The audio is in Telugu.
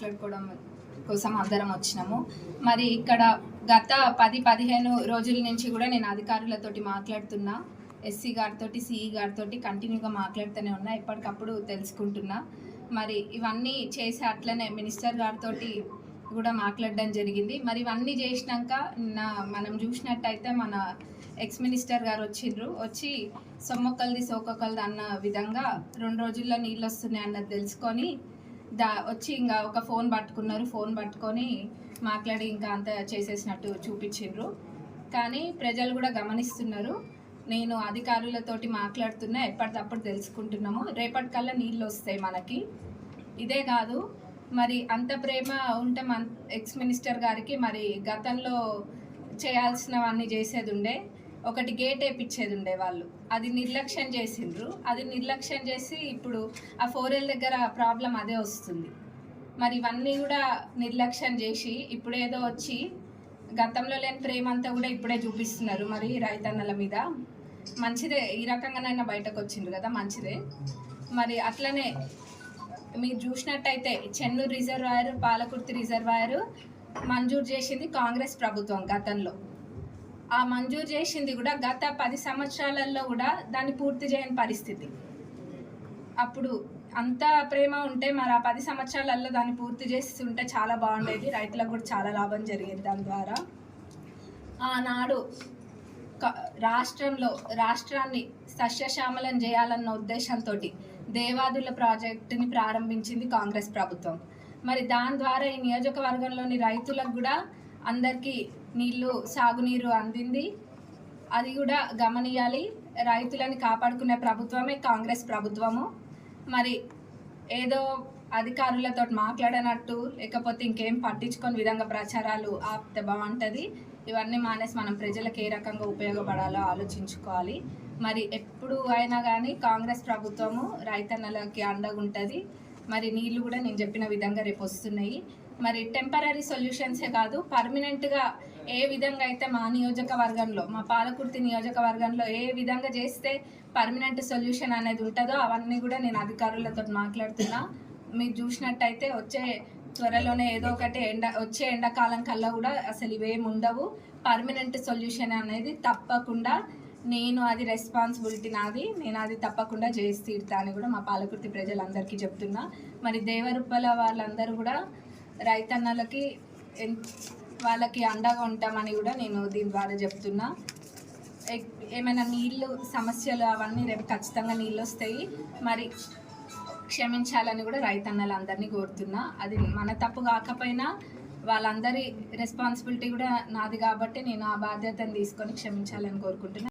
మాట్లాడుకోవడం కోసం అందరం వచ్చినాము. మరి ఇక్కడ గత 10-15 రోజుల నుంచి కూడా నేను అధికారులతోటి మాట్లాడుతున్నా, ఎస్సీ గారితో సిఈ గారితో కంటిన్యూగా మాట్లాడుతూనే ఉన్నా, ఎప్పటికప్పుడు తెలుసుకుంటున్నా. మరి ఇవన్నీ చేసి అట్లనే మినిస్టర్ గారితో కూడా మాట్లాడడం జరిగింది. మరి ఇవన్నీ చేసినాక మనం చూసినట్టయితే మన ఎక్స్ మినిస్టర్ గారు వచ్చి సొమ్మొక్కలది సోకొక్కలది అన్న విధంగా 2 రోజుల్లో నీళ్ళు వస్తున్నాయి అన్నది తెలుసుకొని వచ్చి ఇంకా ఒక ఫోన్ పట్టుకొని మాట్లాడి ఇంకా అంతా చేసేసినట్టు చూపించిండ్రు. కానీ ప్రజలు కూడా గమనిస్తున్నారు. నేను అధికారులతోటి మాట్లాడుతున్నా, ఎప్పటికప్పుడు తెలుసుకుంటున్నాము. రేపటికల్లా నీళ్ళు వస్తాయి మనకి. ఇదే కాదు, మరి అంత ప్రేమ ఉంటే మన ఎక్స్ మినిస్టర్ గారికి మరి గతంలో చేయాల్సినవన్నీ చేసేది ఉండే. ఒకటి గేట్ వేయించేది ఉండే, వాళ్ళు అది నిర్లక్ష్యం చేసిండ్రు. అది నిర్లక్ష్యం చేసి ఇప్పుడు ఆ 4L దగ్గర ప్రాబ్లం అదే వస్తుంది. మరి ఇవన్నీ కూడా నిర్లక్ష్యం చేసి ఇప్పుడేదో వచ్చి గతంలో లేని ప్రేమ అంతా కూడా ఇప్పుడే చూపిస్తున్నారు. మరి రైతన్నల మీద మంచిదే, ఈ రకంగానైనా బయటకు వచ్చిండ్రు కదా, మంచిదే. మరి అట్లనే మీరు చూసినట్టయితే చెన్నూరు రిజర్వాయర్, పాలకుర్తి రిజర్వాయర్ మంజూరు చేసింది కాంగ్రెస్ ప్రభుత్వం గతంలో. ఆ మంజూరు చేసింది కూడా గత 10 సంవత్సరాలలో కూడా దాన్ని పూర్తి చేయని పరిస్థితి. అప్పుడు అంత ప్రేమ ఉంటే మరి ఆ 10 సంవత్సరాలలో దాన్ని పూర్తి చేస్తుంటే చాలా బాగుండేది, రైతులకు కూడా చాలా లాభం జరిగేది. దాని ద్వారా ఆనాడు రాష్ట్రాన్ని సస్యశ్యామలం చేయాలన్న ఉద్దేశంతో దేవాదుల ప్రాజెక్టుని ప్రారంభించింది కాంగ్రెస్ ప్రభుత్వం. మరి దాని ద్వారా ఈ నియోజకవర్గంలోని రైతులకు కూడా అందరికీ సాగునీరు అందింది. అది కూడా గమనియాలి. రైతులని కాపాడుకునే ప్రభుత్వమే కాంగ్రెస్ ప్రభుత్వము. మరి ఏదో అధికారులతో మాట్లాడనట్టు లేకపోతే ఇంకేం పట్టించుకొని విధంగా ప్రచారాలు ఆపితే బాగుంటుంది. ఇవన్నీ మానేసి మనం ప్రజలకు ఏ రకంగా ఉపయోగపడాలో ఆలోచించుకోవాలి. మరి ఎప్పుడు అయినా కానీ కాంగ్రెస్ ప్రభుత్వము రైతన్నలకి అండగా ఉంటుంది. మరి నీళ్ళు కూడా నేను చెప్పిన విధంగా రేపు వస్తున్నాయి. మరి టెంపరీ సొల్యూషన్సే కాదు, పర్మనెంట్గా ఏ విధంగా అయితే మా నియోజకవర్గంలో, మా పాలకుర్తి నియోజకవర్గంలో ఏ విధంగా చేస్తే పర్మనెంట్ సొల్యూషన్ అనేది ఉంటుందో అవన్నీ కూడా నేను అధికారులతో మాట్లాడుతున్నా. మీరు చూసినట్టయితే త్వరలోనే ఏదో ఒకటి వచ్చే ఎండాకాలం కల్లా కూడా అసలు ఇవేమి ఉండవు. పర్మనెంట్ సొల్యూషన్ అనేది తప్పకుండా అది రెస్పాన్సిబిలిటీ నాది, నేను అది తప్పకుండా చేసి తీరుతా అని కూడా మా పాలకుర్తి ప్రజలందరికీ చెప్తున్నా. మరి దేవరుప్పల వాళ్ళందరూ కూడా రైతన్నలకి వాళ్ళకి అండగా ఉంటామని కూడా నేను దీని ద్వారా చెప్తున్నా. ఏమైనా నీళ్ళు సమస్యలు అవన్నీ రేపు ఖచ్చితంగా నీళ్ళు వస్తాయి. మరి క్షమించాలని కూడా రైతన్నలందరినీ కోరుతున్నా. అది మన తప్పు కాకపోయినా వాళ్ళందరి రెస్పాన్సిబిలిటీ కూడా నాది కాబట్టి నేను ఆ బాధ్యతను తీసుకొని క్షమించాలని కోరుకుంటున్నా.